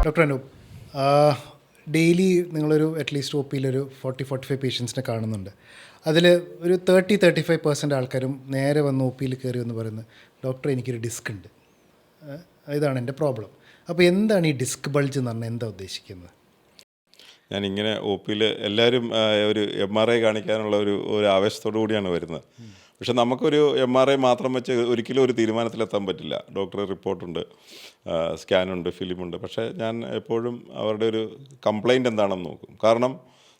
Doctor Anoop, daily നിങ്ങളൊരു at least O പിയിലൊരു 40-45 പേഷ്യൻസിനെ കാണുന്നുണ്ട്. അതിൽ ഒരു 30-35% ആൾക്കാരും നേരെ വന്ന് ഒ പിയിൽ കയറി എന്ന് പറയുന്നത്, ഡോക്ടർ എനിക്കൊരു ഡിസ്ക് ഉണ്ട്, ഇതാണ് എൻ്റെ പ്രോബ്ലം. അപ്പോൾ എന്താണ് ഈ ഡിസ്ക് ബൾജ് എന്ന് പറഞ്ഞാൽ എന്താ ഉദ്ദേശിക്കുന്നത്? ഞാനിങ്ങനെ ഒ പിയിൽ എല്ലാവരും ഒരു MRI കാണിക്കാനുള്ള ഒരു ആവേശത്തോടു കൂടിയാണ് വരുന്നത്. പക്ഷെ നമുക്കൊരു MRI മാത്രം വെച്ച് ഒരിക്കലും ഒരു തീരുമാനത്തിലെത്താൻ പറ്റില്ല. ഡോക്ടറെ റിപ്പോർട്ടുണ്ട്, സ്കാനുണ്ട്, ഫിലിമുണ്ട്. പക്ഷേ ഞാൻ എപ്പോഴും അവരുടെ ഒരു കംപ്ലൈൻറ്റ് എന്താണെന്ന് നോക്കും. കാരണം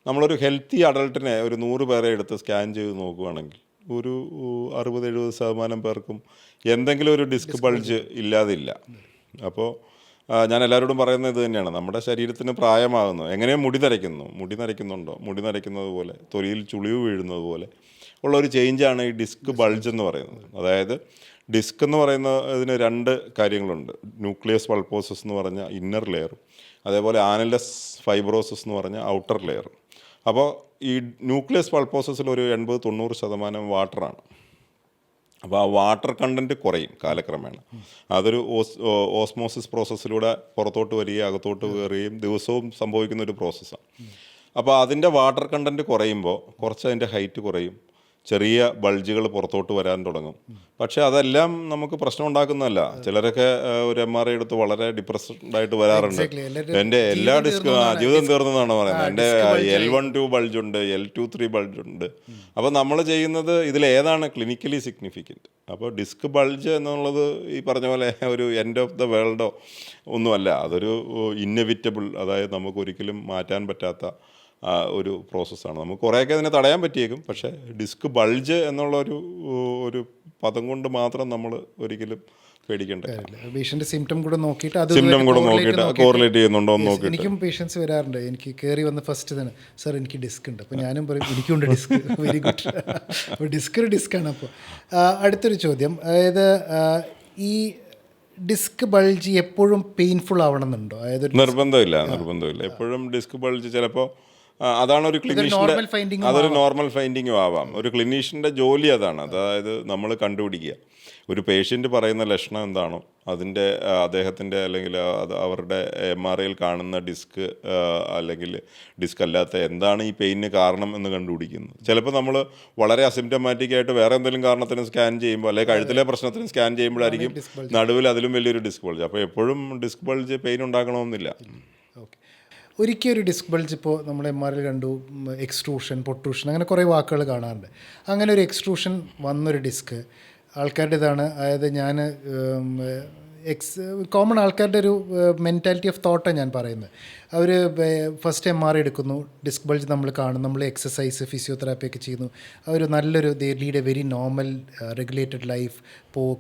നമ്മളൊരു ഹെൽത്തി അഡൾട്ടിനെ ഒരു 100 പേരെ എടുത്ത് സ്കാൻ ചെയ്ത് നോക്കുകയാണെങ്കിൽ ഒരു 60-70% പേർക്കും എന്തെങ്കിലും ഒരു ഡിസ്ക് ബൾജ് ഇല്ലാതില്ല. അപ്പോൾ ഞാൻ എല്ലാവരോടും പറയുന്നത് ഇത് തന്നെയാണ്. നമ്മുടെ ശരീരത്തിന് പ്രായമാകുന്നു, എങ്ങനെയും മുടി നരയ്ക്കുന്നുണ്ടോ, മുടി നരയ്ക്കുന്നത് പോലെ, തൊലിയിൽ ചുളിവ് വീഴുന്നത് പോലെ ഉള്ള ഒരു ചേഞ്ചാണ് ഈ ഡിസ്ക് ബൾജ് എന്ന് പറയുന്നത്. അതായത് ഡിസ്ക് എന്ന് പറയുന്നതിന് 2 കാര്യങ്ങളുണ്ട്. ന്യൂക്ലിയസ് പൾപ്പോസസ് എന്ന് പറഞ്ഞ ഇന്നർ ലെയറും, അതേപോലെ ആനലസ് ഫൈബ്രോസസ് എന്ന് പറഞ്ഞ ഔട്ടർ ലെയറും. അപ്പോൾ ഈ ന്യൂക്ലിയസ് പൾപ്പോസസിൽ ഒരു 80-90% വാട്ടറാണ്. അപ്പോൾ ആ വാട്ടർ കണ്ടൻറ്റ് കുറയും കാലക്രമേണ. അതൊരു ഓസ്മോസിസ് പ്രോസസ്സിലൂടെ പുറത്തോട്ട് വരികയും അകത്തോട്ട് കയറുകയും ദിവസവും സംഭവിക്കുന്ന ഒരു പ്രോസസ്സാണ്. അപ്പോൾ അതിൻ്റെ വാട്ടർ കണ്ടൻറ്റ് കുറയുമ്പോൾ കുറച്ച് അതിൻ്റെ ഹൈറ്റ് കുറയും, ചെറിയ ബൾജുകൾ പുറത്തോട്ട് വരാൻ തുടങ്ങും. പക്ഷേ അതെല്ലാം നമുക്ക് പ്രശ്നം ഉണ്ടാക്കുന്നതല്ല. ചിലരൊക്കെ ഒരു MRI എടുത്ത് വളരെ ഡിപ്രസ്ഡായിട്ട് വരാറുണ്ട്. എൻ്റെ എല്ലാ ജീവിതം തീർന്നതാണ് പറയുന്നത്. എൻ്റെ L1-2 ബൾജുണ്ട്, L2-3 ബൾജുണ്ട്. അപ്പോൾ നമ്മൾ ചെയ്യുന്നത് ഇതിലേതാണ് ക്ലിനിക്കലി സിഗ്നിഫിക്കൻറ്റ്. അപ്പോൾ ഡിസ്ക് ബൾജ് എന്നുള്ളത് ഈ പറഞ്ഞ പോലെ ഒരു എൻഡ് ഓഫ് ദ വേൾഡോ ഒന്നുമല്ല. അതൊരു ഇന്നെവിറ്റബിൾ, അതായത് നമുക്കൊരിക്കലും മാറ്റാൻ പറ്റാത്ത ഒരു പ്രോസസ്സാണ്. നമുക്ക് കുറേയൊക്കെ അതിനെ തടയാൻ പറ്റിയേക്കും. പക്ഷേ ഡിസ്ക് ബൾജ് എന്നുള്ള പദം കൊണ്ട് മാത്രം നമ്മൾ ഒരിക്കലും പേടിക്കേണ്ട. പേഷ്യൻ്റെ സിംറ്റം കൂടെ നോക്കിയിട്ട് കോറിലേറ്റ് ചെയ്യുന്നുണ്ടോ എന്ന് നോക്കിയിട്ട്. എനിക്കും പേഷ്യൻസ് വരാറുണ്ട്. എനിക്ക് കയറി വന്ന ഫസ്റ്റ് തന്നെ, സാർ എനിക്ക് ഡിസ്ക് ഉണ്ട്. അപ്പോൾ ഞാനും പറയും എനിക്കുണ്ട് ഡിസ്ക്. Very good. അപ്പോൾ ഡിസ്ക്കാണ്. അപ്പോൾ അടുത്തൊരു ചോദ്യം, അതായത് ഈ ഡിസ്ക് ബൾജ് എപ്പോഴും പെയിൻഫുൾ ആവണമെന്നുണ്ടോ? അതായത് നിർബന്ധമില്ല. എപ്പോഴും ഡിസ്ക് ബൾജ് ചിലപ്പോൾ അതാണ് ഒരു ക്ലിനീഷ്യൻ്റെ, അതൊരു നോർമൽ ഫൈൻഡിങ്ങും ആവാം. ഒരു ക്ലിനീഷ്യൻ്റെ ജോലി അതാണ്. അതായത് നമ്മൾ കണ്ടുപിടിക്കുക ഒരു പേഷ്യൻ്റ് പറയുന്ന ലക്ഷണം എന്താണോ അതിൻ്റെ അദ്ദേഹത്തിൻ്റെ അല്ലെങ്കിൽ അവരുടെ MRIയിൽ കാണുന്ന ഡിസ്ക് അല്ലെങ്കിൽ ഡിസ്ക് അല്ലാത്ത എന്താണ് ഈ പെയിന് കാരണം എന്ന് കണ്ടുപിടിക്കുന്നത്. ചിലപ്പോൾ നമ്മൾ വളരെ അസിംറ്റമാറ്റിക് ആയിട്ട് വേറെ എന്തെങ്കിലും കാരണത്തിന് സ്കാൻ ചെയ്യുമ്പോൾ, അല്ലെങ്കിൽ കഴുത്തിലെ പ്രശ്നത്തിന് സ്കാൻ ചെയ്യുമ്പോഴായിരിക്കും നടുവിൽ അതിലും വലിയൊരു ഡിസ്ക് ബൾജ്. അപ്പോൾ എപ്പോഴും ഡിസ്ക് ബൾജ് പെയിൻ ഉണ്ടാക്കണമെന്നില്ല. ഒരിക്കൽ ഒരു ഡിസ്ക് ബൾജ് ഇപ്പോൾ നമ്മൾ MRIയിൽ കണ്ടു, എക്സ്ട്രൂഷൻ, പൊട്രൂഷൻ, അങ്ങനെ കുറേ വാക്കുകൾ കാണാറുണ്ട്. അങ്ങനെ ഒരു എക്സ്ട്രൂഷൻ വന്നൊരു ഡിസ്ക് ആൾക്കാരുടേതാണ്. അതായത് ഞാൻ കോമൺ ആൾക്കാരുടെ ഒരു മെൻറ്റാലിറ്റി ഓഫ് തോട്ടാണ് ഞാൻ പറയുന്നത്. അവർ ഫസ്റ്റ് MRI എടുക്കുന്നു, ഡിസ്ക് ബൾജ് നമ്മൾ കാണും, നമ്മൾ എക്സസൈസ്, ഫിസിയോതെറാപ്പി ഒക്കെ ചെയ്യുന്നു. അവർ നല്ലൊരു lead a very normal regulated life,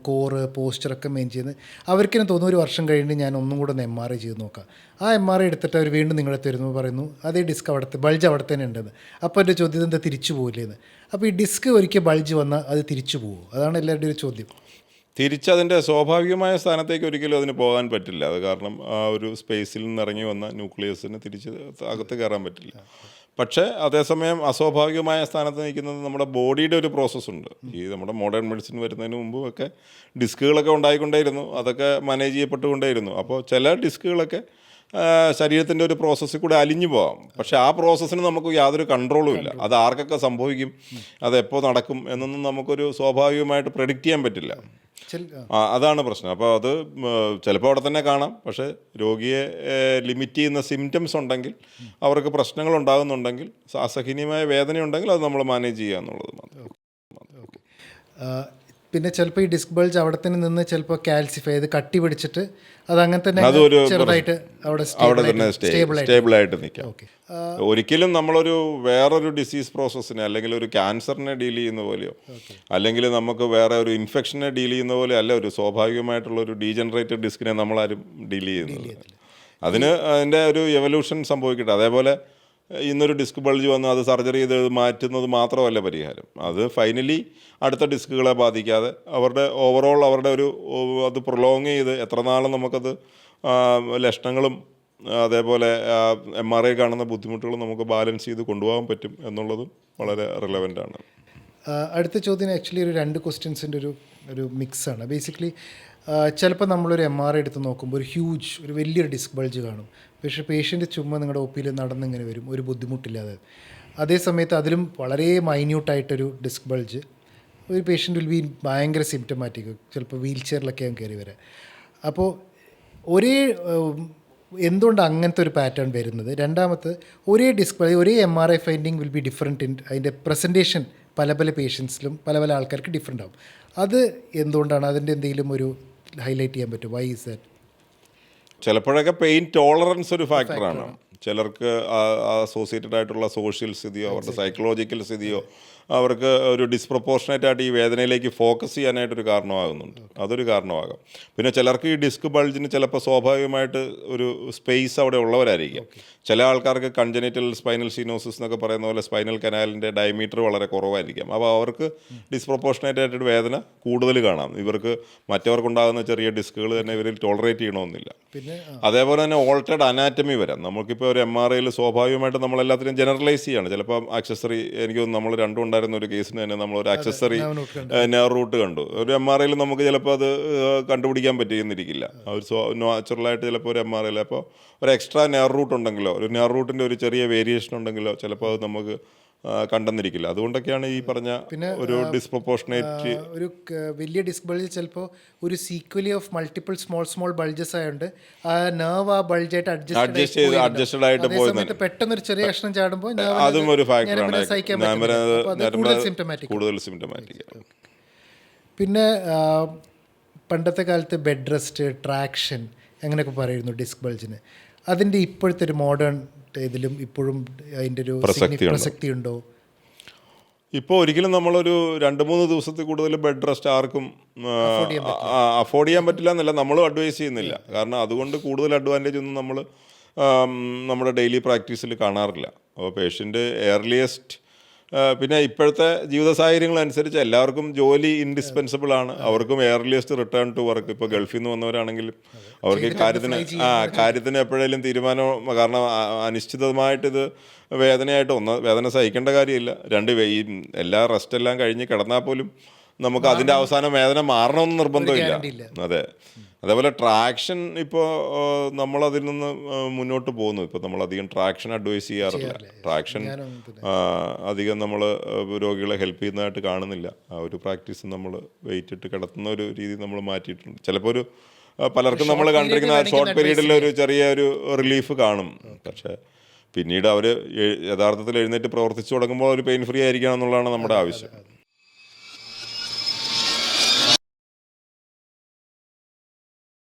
core, പോസ്ചറൊക്കെ മെയിൻ ചെയ്യുന്നത്. അവർക്കിനെ തോന്നുന്നു ഒരു വർഷം കഴിഞ്ഞ് ഞാൻ ഒന്നും കൂടെ ഒന്ന് MRI ചെയ്ത് നോക്കാം. ആ MRI എടുത്തിട്ട് അവർ വീണ്ടും നിങ്ങളെ തരുന്നു, പറയുന്നു അതേ ഡിസ്ക് ബൾജ് അവിടെ തന്നെ ഉണ്ടെന്ന്. അപ്പോൾ എൻ്റെ ചോദ്യം എന്താ, തിരിച്ചു പോകില്ലേന്ന്? അപ്പോൾ ഈ ഡിസ്ക് ഒരിക്കൽ ബൾജ് വന്നാൽ അത് തിരിച്ചു പോകുമോ? അതാണ് എല്ലാവരുടെയും ഒരു ചോദ്യം. തിരിച്ചതിൻ്റെ സ്വാഭാവികമായ സ്ഥാനത്തേക്ക് ഒരിക്കലും അതിന് പോകാൻ പറ്റില്ല. അത് കാരണം ആ ഒരു സ്പേസിൽ നിന്ന് ഇറങ്ങി വന്ന ന്യൂക്ലിയസിന് തിരിച്ച് അകത്ത് കയറാൻ പറ്റില്ല. പക്ഷേ അതേസമയം അസ്വാഭാവികമായ സ്ഥാനത്ത് നിൽക്കുന്നത് നമ്മുടെ ബോഡിയുടെ ഒരു പ്രോസസ്സുണ്ട്. ഈ നമ്മുടെ മോഡേൺ മെഡിസിൻ വരുന്നതിന് മുമ്പ് ഒക്കെ ഡിസ്കുകളൊക്കെ ഉണ്ടായിക്കൊണ്ടേയിരുന്നു, അതൊക്കെ മാനേജ് ചെയ്യപ്പെട്ടുകൊണ്ടേയിരുന്നു. അപ്പോൾ ചില ഡിസ്കുകളൊക്കെ ശരീരത്തിൻ്റെ ഒരു പ്രോസസ്സിൽ കൂടെ അലിഞ്ഞു പോകാം. പക്ഷേ ആ പ്രോസസ്സിന് നമുക്ക് യാതൊരു കൺട്രോളും ഇല്ല. അത് ആർക്കൊക്കെ സംഭവിക്കും, അതെപ്പോൾ നടക്കും എന്നൊന്നും നമുക്കൊരു സ്വാഭാവികമായിട്ട് പ്രെഡിക്റ്റ് ചെയ്യാൻ പറ്റില്ല. അതാണ് പ്രശ്നം. അപ്പോൾ അത് ചിലപ്പോൾ അവിടെ തന്നെ കാണാം. പക്ഷേ രോഗിയെ ലിമിറ്റ് ചെയ്യുന്ന സിംറ്റംസ് ഉണ്ടെങ്കിൽ, അവർക്ക് പ്രശ്നങ്ങൾ ഉണ്ടാകുന്നുണ്ടെങ്കിൽ, അസഹനീയമായ വേദനയുണ്ടെങ്കിൽ അത് നമ്മൾ മാനേജ് ചെയ്യുക എന്നുള്ളത് മാത്രം. പിന്നെ ചിലപ്പോൾ ഈ ഡിസ്ക് ബൾജ് അവിടെ തന്നെ നിന്ന് ചിലപ്പോൾ കാൽസിഫൈ ചെയ്ത് കട്ടി പിടിച്ചിട്ട് അത് അങ്ങനെ തന്നെ ചെറുതായിട്ട് അവിടെ തന്നെ സ്റ്റേബിളായിട്ട് നിൽക്കാം. ഒരിക്കലും നമ്മളൊരു വേറൊരു ഡിസീസ് പ്രോസസ്സിനെ അല്ലെങ്കിൽ ഒരു ക്യാൻസറിനെ ഡീൽ ചെയ്യുന്ന പോലെയോ അല്ലെങ്കിൽ നമുക്ക് വേറെ ഒരു ഇൻഫെക്ഷനെ ഡീൽ ചെയ്യുന്ന പോലെ അല്ല ഒരു സ്വാഭാവികമായിട്ടുള്ളൊരു ഡീജനറേറ്റഡ് ഡിസ്കിനെ നമ്മളാരും ഡീൽ ചെയ്യുന്നത്. അതിന് അതിൻ്റെ ഒരു എവല്യൂഷൻ സംഭവിക്കട്ടെ. അതേപോലെ ഇന്നൊരു ഡിസ്ക് ബൾജ് വന്ന് അത് സർജറി ചെയ്ത് മാറ്റുന്നത് മാത്രമല്ല പരിഹാരം. അത് ഫൈനലി അടുത്ത ഡിസ്കുകളെ ബാധിക്കാതെ അവരുടെ ഓവറോൾ അവരുടെ അത് പ്രൊലോങ് ചെയ്ത് എത്ര നാളും നമുക്കത് ലക്ഷണങ്ങളും അതേപോലെ MRI കാണുന്ന ബുദ്ധിമുട്ടുകളും നമുക്ക് ബാലൻസ് ചെയ്ത് കൊണ്ടുപോകാൻ പറ്റും എന്നുള്ളതും വളരെ റിലവൻ്റ് ആണ്. അടുത്ത ചോദ്യം ആക്ച്വലി ഒരു 2 ക്വസ്റ്റ്യൻസിൻ്റെ ഒരു മിക്സാണ്. ബേസിക്കലി ചിലപ്പോൾ നമ്മളൊരു MRI എടുത്ത് നോക്കുമ്പോൾ ഒരു വലിയൊരു ഡിസ്ക് ബൾജ് കാണും. പക്ഷേ പേഷ്യൻ്റ് ചുമ്മാ നിങ്ങളുടെ OPയിൽ നടന്നിങ്ങനെ വരും, ഒരു ബുദ്ധിമുട്ടില്ലാതെ. അതേ സമയത്ത് അതിലും വളരെ മൈന്യൂട്ടായിട്ടൊരു ഡിസ്ക് ബൾജ് ഒരു പേഷ്യൻ്റ് വിൽ ബി ഭയങ്കര സിംറ്റമാറ്റിക്, ചിലപ്പോൾ വീൽ ചെയറിലൊക്കെയാണ് കയറി വരാം. അപ്പോൾ എന്തുകൊണ്ട് അങ്ങനത്തെ ഒരു പാറ്റേൺ വരുന്നത്? രണ്ടാമത് ഒരേ ഡിസ്ക് ഒരേ MRI finding will be different അതിൻ്റെ പ്രസൻറ്റേഷൻ പല ആൾക്കാർക്കും പല ആൾക്കാർക്ക് ഡിഫറെൻ്റ് ആവും. അത് എന്തുകൊണ്ടാണ്? അതിൻ്റെ എന്തെങ്കിലും ഒരു ഹൈലൈറ്റ് ചെയ്യാൻ പറ്റും? Why is that? ചിലപ്പോഴൊക്കെ പെയിൻ ടോളറൻസ് ഒരു ഫാക്ടറാണ്. ചിലർക്ക് അസോസിയേറ്റഡ് ആയിട്ടുള്ള സോഷ്യൽ സ്ഥിതിയോ അവരുടെ സൈക്കോളജിക്കൽ സ്ഥിതിയോ അവർക്ക് ഒരു ഡിസ്പ്രപ്പോർഷനേറ്റ് ആയിട്ട് ഈ വേദനയിലേക്ക് ഫോക്കസ് ചെയ്യാനായിട്ടൊരു കാരണമാകുന്നുണ്ട്. അതൊരു കാരണമാകാം. പിന്നെ ചിലർക്ക് ഈ ഡിസ്ക് ബൾജിന് ചിലപ്പോൾ സ്വാഭാവികമായിട്ട് ഒരു സ്പേസ് അവിടെ ഉള്ളവരായിരിക്കും. ചില ആൾക്കാർക്ക് കൺജനിറ്റൽ സ്പൈനൽ സിനോസിസ് എന്നൊക്കെ പറയുന്ന പോലെ സ്പൈനൽ കനാലിൻ്റെ ഡയമീറ്റർ വളരെ കുറവായിരിക്കാം. അപ്പോൾ അവർക്ക് ഡിസ്പ്രപ്പോർഷനേറ്റ് ആയിട്ടൊരു വേദന കൂടുതൽ കാണാം. ഇവർക്ക് മറ്റവർക്കുണ്ടാകുന്ന ചെറിയ ഡിസ്കുകൾ തന്നെ ഇവരിൽ ടോളറേറ്റ് ചെയ്യണമെന്നില്ല. അതേപോലെ തന്നെ ഓൾട്ടേഡ് അനാറ്റമി വരാം. നമുക്കിപ്പോൾ ഒരു MRIയിൽ സ്വാഭാവികമായിട്ട് നമ്മളെല്ലാത്തിനും ജനറലൈസ് ചെയ്യാണ്. ചിലപ്പോൾ ആക്സസറി, എനിക്ക് തോന്നുന്നു നമ്മൾ രണ്ടും ഉണ്ടായിരുന്ന ഒരു കേസിന് തന്നെ നമ്മളൊരു ആക്സസറി നെയർ റൂട്ട് കണ്ടു. ഒരു MRIയിൽ നമുക്ക് ചിലപ്പോൾ അത് കണ്ടുപിടിക്കാൻ പറ്റിയെന്നിരിക്കില്ല. ഒരു നാച്ചുറലായിട്ട് ചിലപ്പോൾ ഒരു MRIയിൽ അപ്പോൾ ഒരു എക്സ്ട്രാ നെയർ റൂട്ട് ഉണ്ടെങ്കിലോ ഒരു നെയർ റൂട്ടിൻ്റെ ഒരു ചെറിയ വേരിയേഷൻ ഉണ്ടെങ്കിലോ ചിലപ്പോൾ അത് നമുക്ക് കണ്ടെന്നിരിക്കില്ല. അതുകൊണ്ടൊക്കെയാണ് ഈ പറഞ്ഞ ഒരു ഡിസ്പ്രപ്പോർഷനേറ്റ് ഒരു വലിയ ഡിസ്ക് ബൾജ് ചിലപ്പോൾ ഒരു സീക്വലി ഓഫ് മൾട്ടിപ്പിൾ സ്മോൾ ബൾജസ് ആയതുകൊണ്ട് ആ നെർവ് ആ ബൾജായിട്ട് അഡ്ജസ്റ്റഡ് ആയിട്ട് പോയി പെട്ടെന്നൊരു ചെറിയ കഷ്ണം ചാടുമ്പോൾ അതും ഒരു ഫാക്ടറാണ് കൂടുതൽ സിംറ്റമാറ്റിക്. പിന്നെ പണ്ടത്തെ കാലത്ത് ബെഡ് റെസ്റ്റ്, ട്രാക്ഷൻ അങ്ങനെയൊക്കെ പറയുന്നു ഡിസ്ക് ബൾജിന്. അതിൻ്റെ ഇപ്പോഴത്തെ ഒരു മോഡേൺ ഇതിലും ഇപ്പോഴും അതിൻ്റെ ഒരു പ്രസക്തി ഉണ്ടോ? ഇപ്പോൾ ഒരിക്കലും നമ്മളൊരു 2-3 ദിവസത്തിൽ കൂടുതൽ ബെഡ് റെസ്റ്റ് ആർക്കും അഫോർഡ് ചെയ്യാൻ പറ്റില്ല എന്നല്ല, നമ്മളും അഡ്വൈസ് ചെയ്യുന്നില്ല. കാരണം അതുകൊണ്ട് കൂടുതൽ അഡ്വാൻറ്റേജ് ഒന്നും നമ്മൾ നമ്മുടെ ഡെയിലി പ്രാക്ടീസിൽ കാണാറില്ല. അപ്പോൾ പേഷ്യൻ്റ് ഏർലിയസ്റ്റ്, പിന്നെ ഇപ്പോഴത്തെ ജീവിത സാഹചര്യങ്ങളനുസരിച്ച് എല്ലാവർക്കും ജോലി ഇൻഡിസ്പെൻസിബിൾ ആണ്. അവർക്കും ഏർലിയസ്റ്റ് റിട്ടേൺ ടു വർക്ക്. ഇപ്പോൾ ഗൾഫിൽ നിന്ന് വന്നവരാണെങ്കിലും അവർക്ക് കാര്യത്തിന് എപ്പോഴേലും തീരുമാനം, കാരണം അനിശ്ചിതമായിട്ടിത് വേദനയായിട്ട് വേദന സഹിക്കേണ്ട കാര്യമില്ല. എല്ലാ റെസ്റ്റെല്ലാം കഴിഞ്ഞ് കിടന്നാൽ പോലും നമുക്ക് അതിൻ്റെ അവസാനം വേദന മാറണമെന്ന് നിർബന്ധമില്ല. അതെ. അതേപോലെ ട്രാക്ഷൻ ഇപ്പോൾ നമ്മളതിൽ നിന്ന് മുന്നോട്ട് പോകുന്നു. ഇപ്പോൾ നമ്മളധികം ട്രാക്ഷൻ അഡ്വൈസ് ചെയ്യാറില്ല. ട്രാക്ഷൻ അധികം നമ്മൾ രോഗികളെ ഹെൽപ്പ് ചെയ്യുന്നതായിട്ട് കാണുന്നില്ല. ആ ഒരു പ്രാക്ടീസ് നമ്മൾ വെയിറ്റ് ഇട്ട് കിടത്തുന്ന ഒരു രീതി നമ്മൾ മാറ്റിയിട്ടുണ്ട്. ചിലപ്പോൾ പലർക്കും നമ്മൾ കണ്ടിരിക്കുന്ന ഷോർട്ട് പീരീഡിൽ ഒരു ചെറിയൊരു റിലീഫ് കാണും. പക്ഷേ പിന്നീട് അവർ യഥാർത്ഥത്തിൽ എഴുന്നേറ്റ് പ്രവർത്തിച്ചു തുടങ്ങുമ്പോൾ ഒരു പെയിൻ ഫ്രീ ആയിരിക്കണം എന്നുള്ളതാണ് നമ്മുടെ ആവശ്യം.